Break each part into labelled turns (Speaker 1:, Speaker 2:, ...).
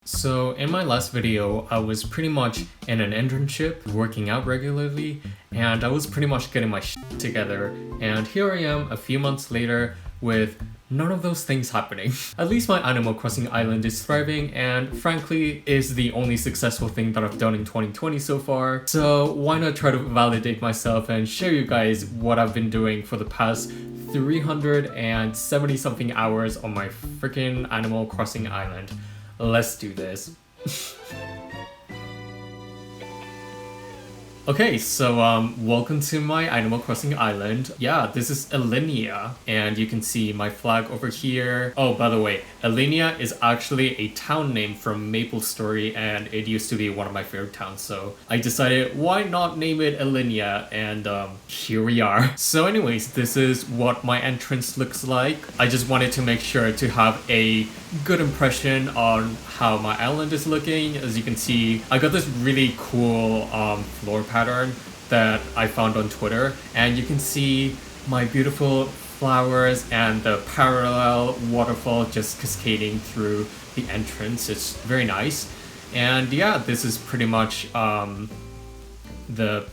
Speaker 1: So in my last video, I was pretty much in an internship, working out regularly, and I was pretty much getting my shit together. And here I am a few months later with none of those things happening. At least my Animal Crossing island is thriving and frankly is the only successful thing that I've done in 2020 so far. So why not try to validate myself and show you guys what I've been doing for the past 370 something hours on my freaking Animal Crossing island. Let's do this. Okay, so welcome to my Animal Crossing island. Yeah, this is Alinea, and you can see my flag over here. Oh, by the way, Alinea is actually a town name from MapleStory, and it used to be one of my favorite towns, so I decided why not name it Alinea, and here we are. So anyways, this is what my entrance looks like. I just wanted to make sure to have a good impression on how my island is looking. As you can see, I got this really cool floor pattern that I found on Twitter, and you can see my beautiful flowers and the parallel waterfall just cascading through the entrance. It's very nice. And yeah, this is pretty much the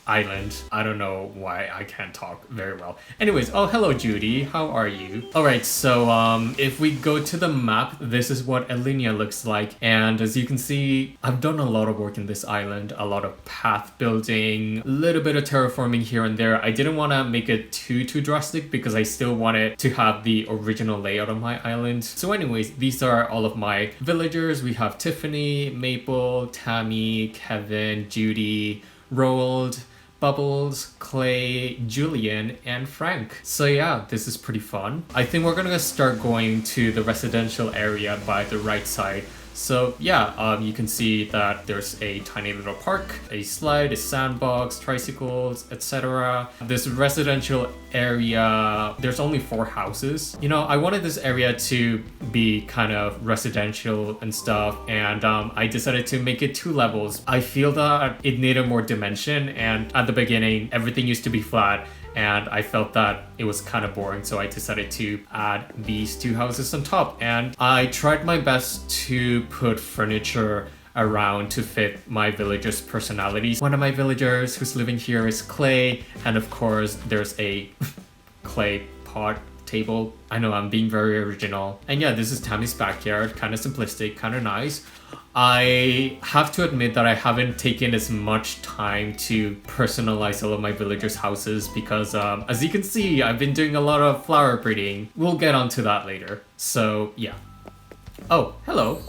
Speaker 1: island. I don't know why I can't talk very well. Anyways, oh hello Judy, how are you? Alright, so if we go to the map, this is what Alinea looks like, and as you can see, I've done a lot of work in this island, a lot of path building, a little bit of terraforming here and there. I didn't want to make it too drastic because I still wanted to have the original layout of my island. So anyways, these are all of my villagers. We have Tiffany, Maple, Tammy, Kevin, Judy, Roald, Bubbles, Clay, Julian, and Frank. So yeah, this is pretty fun. I think we're gonna start going to the residential area by the right side. So yeah, you can see that there's a tiny little park, a slide, a sandbox, tricycles, etc. This residential area, there's only 4 houses. You know, I wanted this area to be kind of residential and stuff, and I decided to make it 2 levels. I feel that it needed more dimension, and at the beginning, everything used to be flat, and I felt that it was kind of boring, so I decided to add these 2 houses on top. And I tried my best to put furniture around to fit my villagers' personalities. One of my villagers who's living here is Clay, and of course there's a clay pot table. I know I'm being very original. And yeah, this is Tammy's backyard, kind of simplistic, kind of nice. I have to admit that I haven't taken as much time to personalize all of my villagers' houses because as you can see, I've been doing a lot of flower breeding. We'll get onto that later. So yeah. Oh, hello.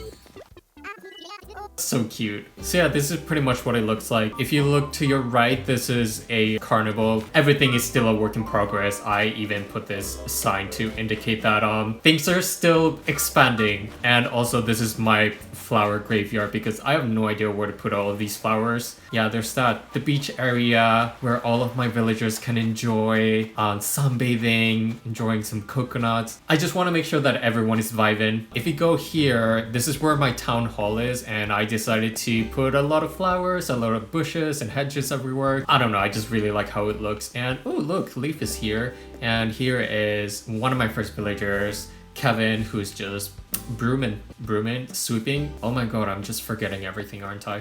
Speaker 1: So cute. So yeah, this is pretty much what it looks like. If you look to your right, this is a carnival. Everything is still a work in progress. I even put this sign to indicate that things are still expanding. And also this is my flower graveyard because I have no idea where to put all of these flowers. Yeah, there's that. The beach area where all of my villagers can enjoy sunbathing, enjoying some coconuts. I just want to make sure that everyone is vibing. If you go here, this is where my town hall is, and I decided to put a lot of flowers, a lot of bushes and hedges everywhere. I don't know, I just really like how it looks. And oh look, Leaf is here. And here is one of my first villagers, Kevin, who's just brooming, sweeping. Oh my god, I'm just forgetting everything, aren't I?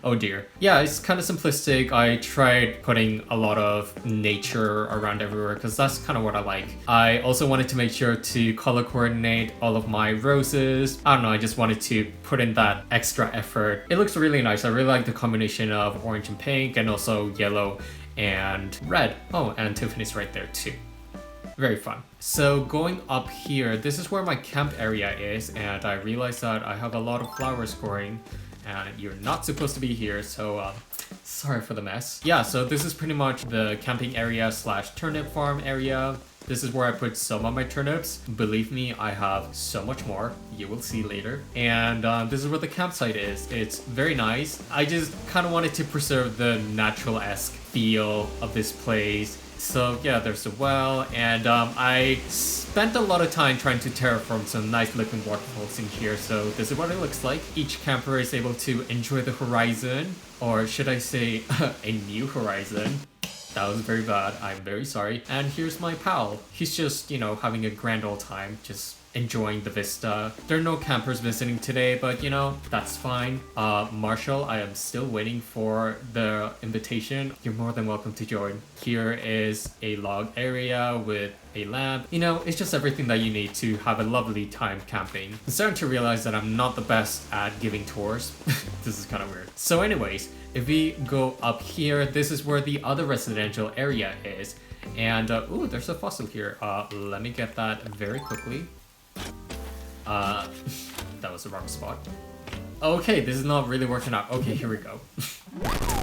Speaker 1: Oh dear. Yeah, it's kind of simplistic. I tried putting a lot of nature around everywhere because that's kind of what I like. I also wanted to make sure to color coordinate all of my roses. I don't know, I just wanted to put in that extra effort. It looks really nice. I really like the combination of orange and pink and also yellow and red. Oh, and Tiffany's right there too. Very fun. So going up here, this is where my camp area is, and I realized that I have a lot of flowers growing and you're not supposed to be here, so sorry for the mess. Yeah, so this is pretty much the camping area slash turnip farm area. This is where I put some of my turnips. Believe me, I have so much more. You will see later. And this is where the campsite is. It's very nice. I just kind of wanted to preserve the natural-esque feel of this place. So yeah, there's a well, and I spent a lot of time trying to terraform some nice looking waterfalls in here, so this is what it looks like. Each camper is able to enjoy the horizon, or should I say a new horizon. That was very bad, I'm very sorry. And here's my pal. He's just, you know, having a grand old time, just enjoying the vista. There are no campers visiting today, but you know, that's fine. Marshall, I am still waiting for the invitation. You're more than welcome to join. Here is a log area with a lamp. You know, it's just everything that you need to have a lovely time camping. I'm starting to realize that I'm not the best at giving tours. This is kind of weird. So anyways, if we go up here, this is where the other residential area is. And, ooh, there's a fossil here. Let me get that very quickly. That was the wrong spot. Okay, this is not really working out. Okay, here we go.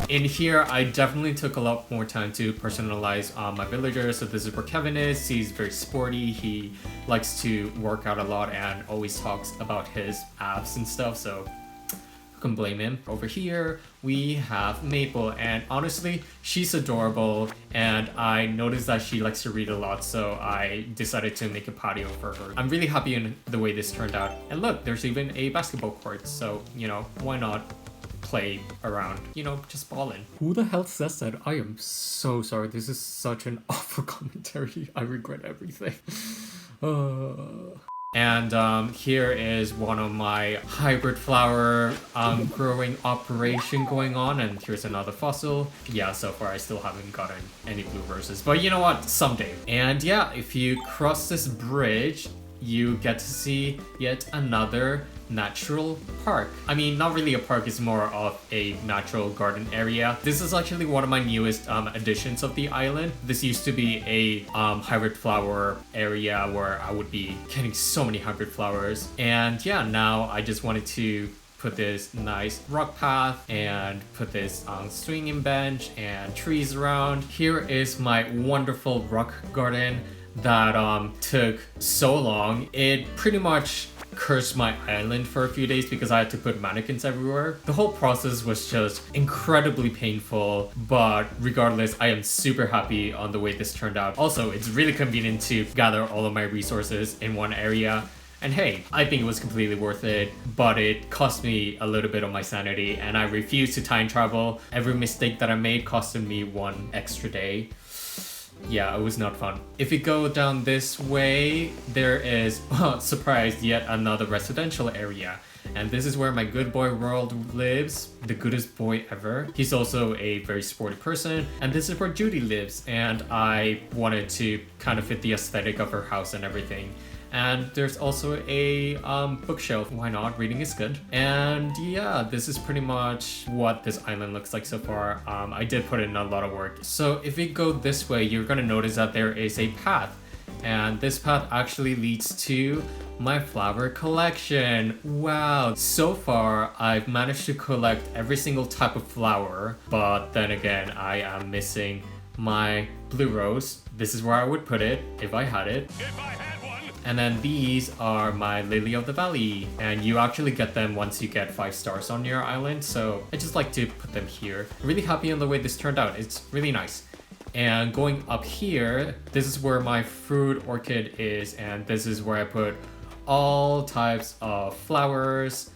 Speaker 1: In here, I definitely took a lot more time to personalize my villager. So this is where Kevin is. He's very sporty. He likes to work out a lot and always talks about his abs and stuff. So who can blame him? Over here, we have Maple. And honestly, she's adorable. And I noticed that she likes to read a lot. So I decided to make a patio for her. I'm really happy in the way this turned out. And look, there's even a basketball court. So, you know, why not play around, you know, just ball in. Who the hell says that? I am so sorry. This is such an awful commentary. I regret everything. And here is one of my hybrid flower growing operation going on, and here's another fossil. Yeah, so far I still haven't gotten any blue roses, but you know what, someday. And yeah, if you cross this bridge, you get to see yet another natural park. I mean, not really a park, it's more of a natural garden area. This is actually one of my newest additions of the island. This used to be a hybrid flower area where I would be getting so many hybrid flowers. And yeah, now I just wanted to put this nice rock path and put this swinging bench and trees around. Here is my wonderful rock garden that took so long. It pretty much cursed my island for a few days because I had to put mannequins everywhere. The whole process was just incredibly painful, but regardless, I am super happy on the way this turned out. Also, it's really convenient to gather all of my resources in one area. And hey, I think it was completely worth it, but it cost me a little bit of my sanity and I refused to time travel. Every mistake that I made costed me 1 extra day. Yeah, it was not fun. If you go down this way, there is, surprise, yet another residential area. And this is where my good boy World lives, the goodest boy ever. He's also a very sporty person. And this is where Judy lives. And I wanted to kind of fit the aesthetic of her house and everything. And there's also a bookshelf. Why not? Reading is good. And yeah, this is pretty much what this island looks like so far. I did put in a lot of work. So if we go this way, you're gonna notice that there is a path. And this path actually leads to my flower collection. Wow. So far, I've managed to collect every single type of flower. But then again, I am missing my blue rose. This is where I would put it if I had it. And then these are my Lily of the Valley, and you actually get them once you get 5 stars on your island, so I just like to put them here. I'm really happy on the way this turned out. It's really nice. And going up here, this is where my fruit orchid is, and this is where I put all types of flowers.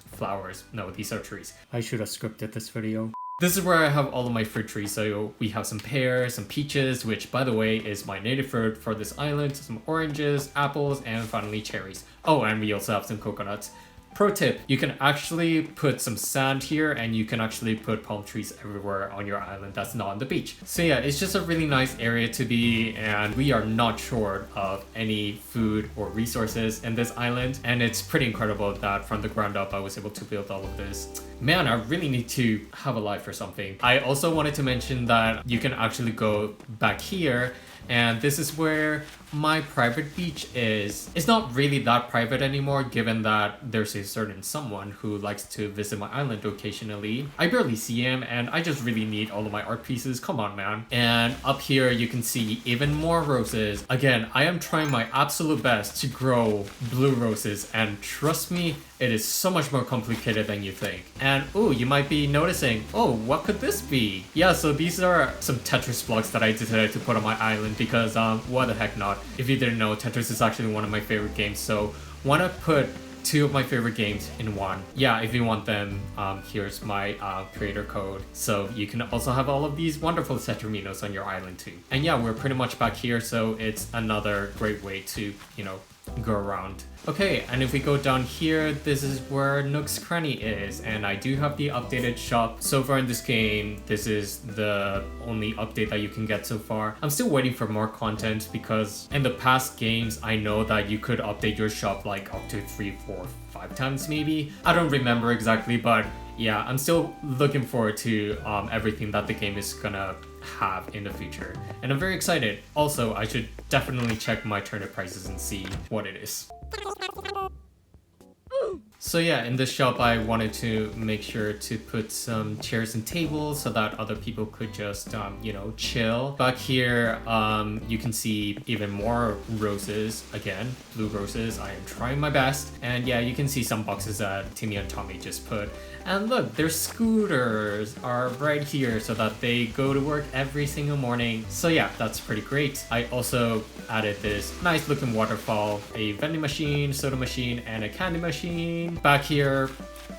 Speaker 1: No, these are trees. I should have scripted this video. This is where I have all of my fruit trees. So we have some pears, some peaches, which by the way is my native fruit for this island, some oranges, apples, and finally cherries. Oh, and we also have some coconuts. Pro tip, you can actually put some sand here and you can actually put palm trees everywhere on your island that's not on the beach. So yeah, it's just a really nice area to be, and we are not short of any food or resources in this island. And it's pretty incredible that from the ground up I was able to build all of this. Man, I really need to have a life or something. I also wanted to mention that you can actually go back here, and this is where my private beach is. It's not really that private anymore, given that there's a certain someone who likes to visit my island occasionally. I barely see him, and I just really need all of my art pieces. Come on, man. And up here you can see even more roses. Again, I am trying my absolute best to grow blue roses, and trust me, it is so much more complicated than you think. And oh, you might be noticing, oh, what could this be? Yeah, so these are some Tetris blocks that I decided to put on my island because what the heck not. If you didn't know, Tetris is actually one of my favorite games, so why not put 2 of my favorite games in one? Yeah, if you want them, here's my creator code. So you can also have all of these wonderful Tetraminos on your island too. And yeah, we're pretty much back here, so it's another great way to, you know, go around. Okay, and if we go down here, this is where Nook's Cranny is, and I do have the updated shop. So far in this game, this is the only update that you can get so far. I'm still waiting for more content because in the past games, I know that you could update your shop like up to 3, 4, 5 times maybe. I don't remember exactly, but yeah, I'm still looking forward to everything that the game is gonna have in the future. And I'm very excited. Also, I should definitely check my turnip prices and see what it is. So yeah, in this shop I wanted to make sure to put some chairs and tables so that other people could just, you know, chill. Back here, you can see even more roses, again, blue roses. I am trying my best. And yeah, you can see some boxes that Timmy and Tommy just put. And look, their scooters are right here so that they go to work every single morning. So yeah, that's pretty great. I also added this nice looking waterfall, a vending machine, soda machine, and a candy machine. Back here,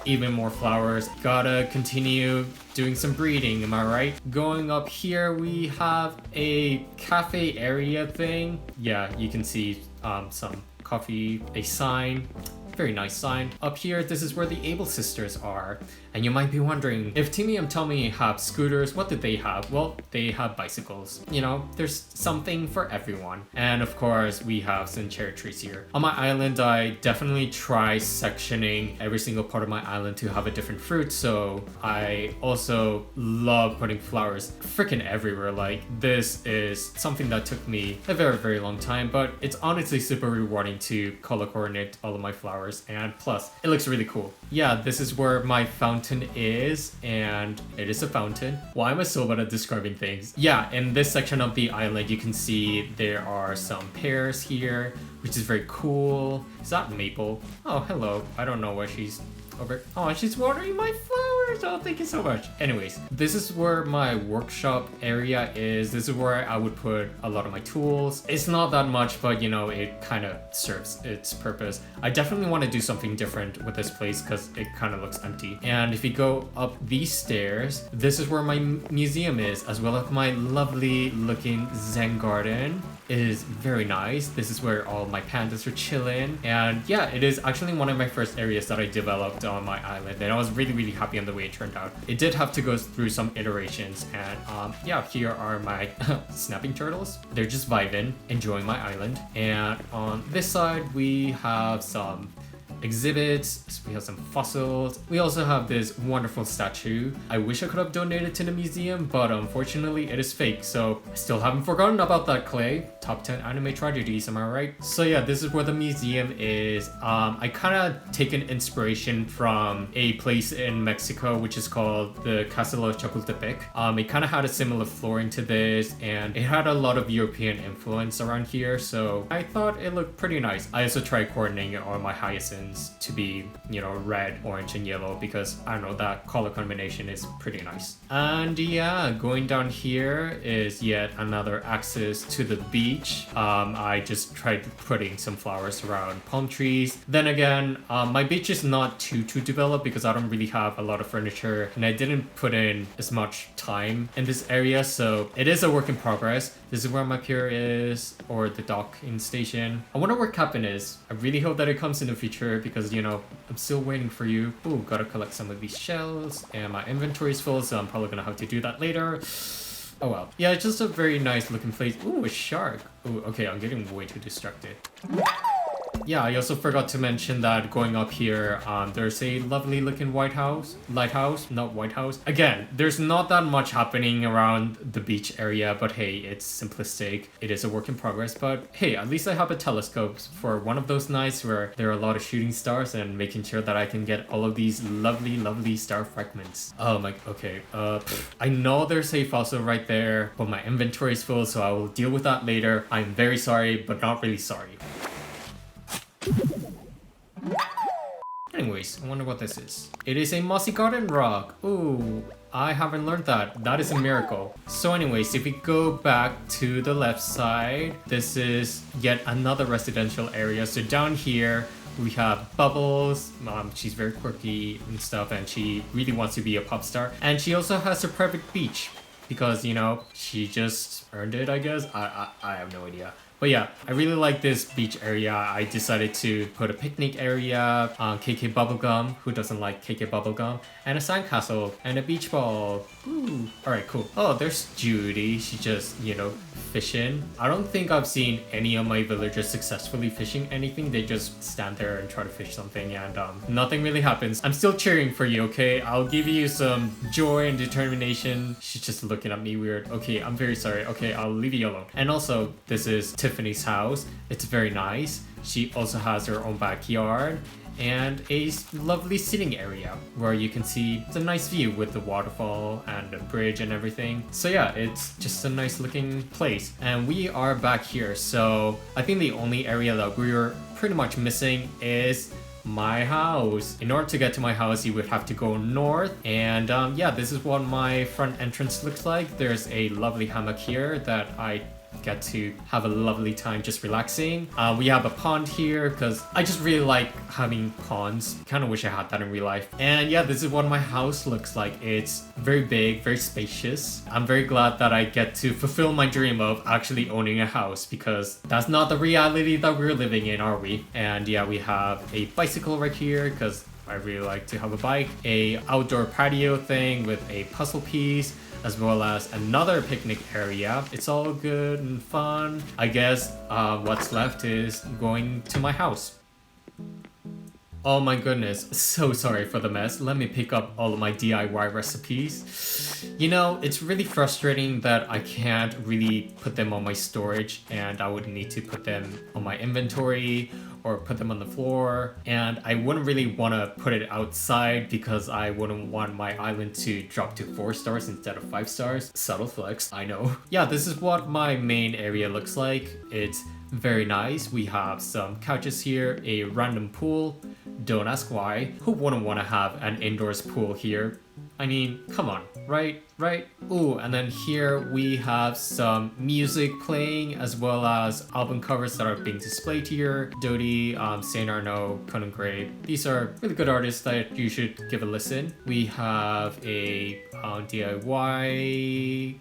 Speaker 1: even more flowers. Gotta continue doing some breeding, am I right? Going up here, we have a cafe area thing. Yeah, you can see some coffee, a sign. Very nice sign. Up here, this is where the Able sisters are. And you might be wondering, if Timmy and Tommy have scooters, what do they have? Well, they have bicycles. You know, there's something for everyone. And of course, we have some cherry trees here. On my island, I definitely try sectioning every single part of my island to have a different fruit. So I also love putting flowers freaking everywhere. Like, this is something that took me a very, very long time, but it's honestly super rewarding to color coordinate all of my flowers. And plus, it looks really cool. Yeah, this is where my fountain is, and it is a fountain. Why am I so bad at describing things? Yeah, in this section of the island, you can see there are some pears here, which is very cool. Is that Maple? Oh, hello. I don't know why she's over. Oh, she's watering my flowers. Oh, thank you so much. Anyways, this is where my workshop area is. This is where I would put a lot of my tools. It's not that much, but you know, it kind of serves its purpose. I definitely want to do something different with this place because it kind of looks empty. And if you go up these stairs, this is where my museum is, as well as my lovely looking Zen garden. It is very nice. This is where all my pandas are chilling. And yeah, it is actually one of my first areas that I developed on my island. And I was really, really happy on the way it turned out. It did have to go through some iterations. And yeah, here are my snapping turtles. They're just vibing, enjoying my island. And on this side, we have some exhibits, we have some fossils. We also have this wonderful statue. I wish I could have donated to the museum, but unfortunately it is fake, so I still haven't forgotten about that, Clay. Top 10 anime tragedies, am I right? So yeah, this is where the museum is. I kind of taken inspiration from a place in Mexico which is called the Castle of Chapultepec. It kind of had a similar flooring to this, and it had a lot of European influence around here, so I thought it looked pretty nice. I also tried coordinating it on my hyacinths to be, you know, red, orange, and yellow because I don't know, that color combination is pretty nice. And yeah, going down here is yet another access to the beach. I just tried putting some flowers around palm trees. Then again, my beach is not too developed because I don't really have a lot of furniture and I didn't put in as much time in this area, so it is a work in progress. This is where my pier is, or the docking station. I wonder where Captain is. I really hope that it comes in the future because, you know, I'm still waiting for you. Ooh, gotta collect some of these shells, and my inventory is full, so I'm probably gonna have to do that later. Oh well. Yeah, it's just a very nice looking place. Ooh, a shark. Ooh, okay, I'm getting way too distracted. Yeah, I also forgot to mention that going up here, there's a lovely looking lighthouse, not White House. Again, there's not that much happening around the beach area, but hey, it's simplistic. It is a work in progress, but hey, at least I have a telescope for one of those nights where there are a lot of shooting stars and making sure that I can get all of these lovely star fragments. Oh my, okay, I know there's a fossil right there, but my inventory is full, so I will deal with that later. I'm very sorry, but not really sorry. Anyways, I wonder what this is. It is a mossy garden rock. Ooh, I haven't learned that. That is a miracle. So anyways, if we go back to the left side, this is yet another residential area. So down here, we have Bubbles. She's very quirky and stuff, and she really wants to be a pop star. And she also has a private beach because, you know, she just earned it, I guess. I have no idea. But yeah, I really like this beach area. I decided to put a picnic area, KK bubblegum, who doesn't like KK bubblegum, and a sandcastle, and a beach ball. Ooh. Alright, cool. Oh, there's Judy. She just, fishing. I don't think I've seen any of my villagers successfully fishing anything. They just stand there and try to fish something and nothing really happens. I'm still cheering for you, okay? I'll give you some joy and determination. She's just looking at me weird. Okay, I'm very sorry. Okay, I'll leave you alone. And also, this is Tiffany's house. It's very nice. She also has her own backyard and a lovely sitting area where you can see it's a nice view with the waterfall and the bridge and everything. So yeah, it's just a nice looking place. And we are back here, so I think the only area that we're pretty much missing is my house. In order to get to my house, you would have to go north, and yeah, this is what my front entrance looks like. There's a lovely hammock here that I get to have a lovely time just relaxing. We have a pond here because I just really like having ponds. Kind of wish I had that in real life. And yeah, this is what my house looks like. It's very big, very spacious. I'm very glad that I get to fulfill my dream of actually owning a house, because that's not the reality that we're living in, are we? And yeah, we have a bicycle right here because I really like to have a bike, a outdoor patio thing with a puzzle piece, as well as another picnic area. It's all good and fun. I guess what's left is going to my house. Oh my goodness, so sorry for the mess. Let me pick up all of my DIY recipes. It's really frustrating that I can't really put them on my storage, and I would need to put them on my inventory or put them on the floor, and I wouldn't really want to put it outside because I wouldn't want my island to drop to 4 stars instead of 5 stars. Subtle flex, I know. Yeah, this is what my main area looks like. It's very nice. We have some couches here, a random pool. Don't ask why. Who wouldn't want to have an indoors pool here? I mean, come on, right? Ooh, and then here we have some music playing, as well as album covers that are being displayed here. Dodie, Saint Arnaud, Conan Gray. These are really good artists that you should give a listen. We have a DIY.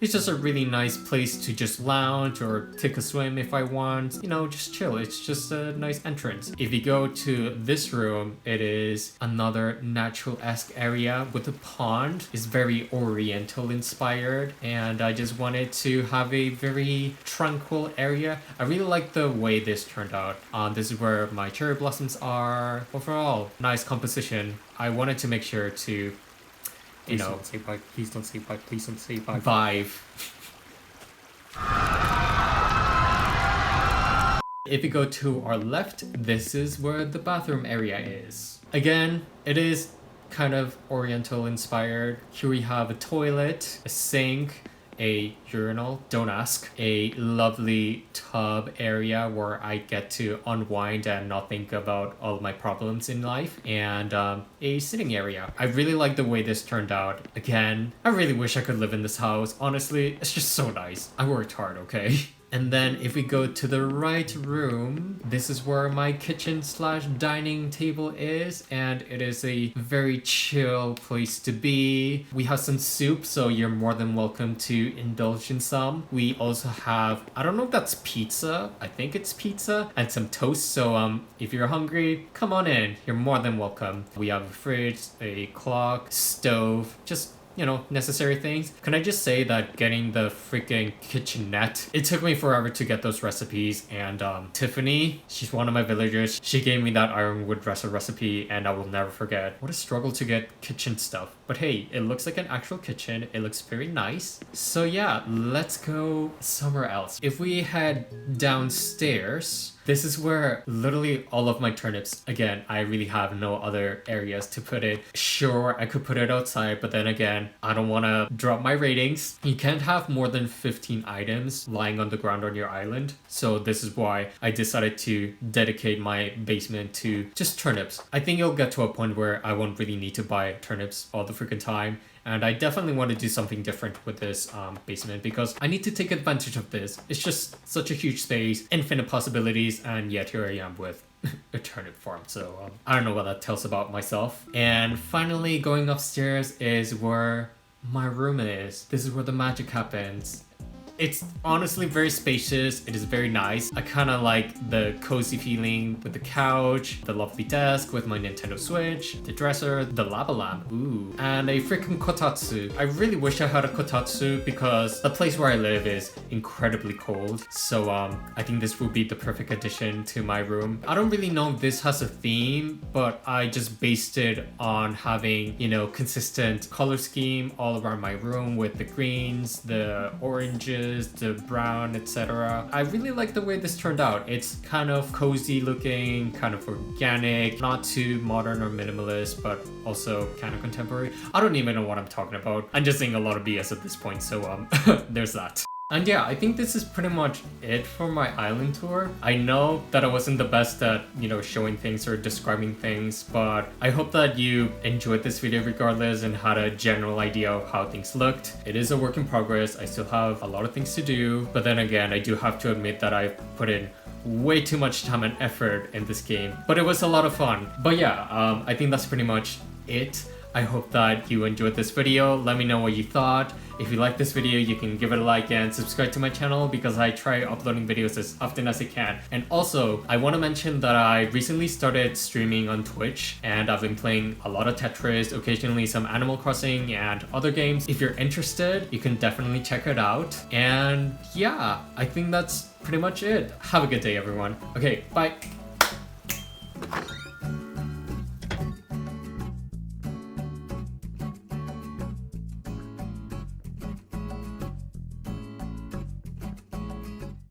Speaker 1: It's just a really nice place to just lounge or take a swim if I want. Just chill. It's just a nice entrance. If you go to this room, it is another natural-esque area with a pond. It's very oriental inspired, and I just wanted to have a very tranquil area. I really like the way this turned out. This is where my cherry blossoms are. Overall, nice composition. I wanted to make sure to Please don't say bye. Please don't say bye. Please don't say bye. Vibe. If you go to our left, this is where the bathroom area is. Again, it is kind of oriental inspired. Here we have a toilet, a sink, a urinal, don't ask, a lovely tub area where I get to unwind and not think about all of my problems in life, and a sitting area. I really like the way this turned out. Again, I really wish I could live in this house. Honestly, it's just so nice. I worked hard, okay? And then if we go to the right room, this is where my kitchen slash dining table is, and it is a very chill place to be. We have some soup, so you're more than welcome to indulge in some. We also have, I don't know if that's pizza, I think it's pizza, and some toast, so if you're hungry, come on in, you're more than welcome. We have a fridge, a clock, stove, just necessary things. Can I just say that getting the freaking kitchenette, it took me forever to get those recipes, and Tiffany, she's one of my villagers, she gave me that ironwood dresser recipe, and I will never forget. What a struggle to get kitchen stuff. But hey, it looks like an actual kitchen. It looks very nice. So yeah, let's go somewhere else. If we head downstairs, this is where literally all of my turnips, again, I really have no other areas to put it. Sure, I could put it outside, but then again, I don't want to drop my ratings. You can't have more than 15 items lying on the ground on your island. So this is why I decided to dedicate my basement to just turnips. I think it'll get to a point where I won't really need to buy turnips all the freaking time. And I definitely want to do something different with this basement because I need to take advantage of this. It's just such a huge space, infinite possibilities, and yet here I am with a turnip farm. So I don't know what that tells about myself. And finally, going upstairs is where my room is. This is where the magic happens. It's honestly very spacious. It is very nice. I kind of like the cozy feeling with the couch, the lovely desk with my Nintendo Switch, the dresser, the lava lamp, ooh, and a freaking kotatsu. I really wish I had a kotatsu because the place where I live is incredibly cold. So I think this would be the perfect addition to my room. I don't really know if this has a theme, but I just based it on having, you know, consistent color scheme all around my room with the greens, the oranges, the brown, etc. I really like the way this turned out. It's kind of cozy looking, kind of organic, not too modern or minimalist, but also kind of contemporary. I don't even know what I'm talking about. I'm just saying a lot of BS at this point, so there's that. And yeah, I think this is pretty much it for my island tour. I know that I wasn't the best at, you know, showing things or describing things, but I hope that you enjoyed this video regardless and had a general idea of how things looked. It is a work in progress. I still have a lot of things to do, but then again, I do have to admit that I've put in way too much time and effort in this game, but it was a lot of fun. But yeah, I think that's pretty much it. I hope that you enjoyed this video. Let me know what you thought. If you like this video, you can give it a like and subscribe to my channel because I try uploading videos as often as I can. And also, I want to mention that I recently started streaming on Twitch and I've been playing a lot of Tetris, occasionally some Animal Crossing and other games. If you're interested, you can definitely check it out. And yeah, I think that's pretty much it. Have a good day, everyone. Okay, bye.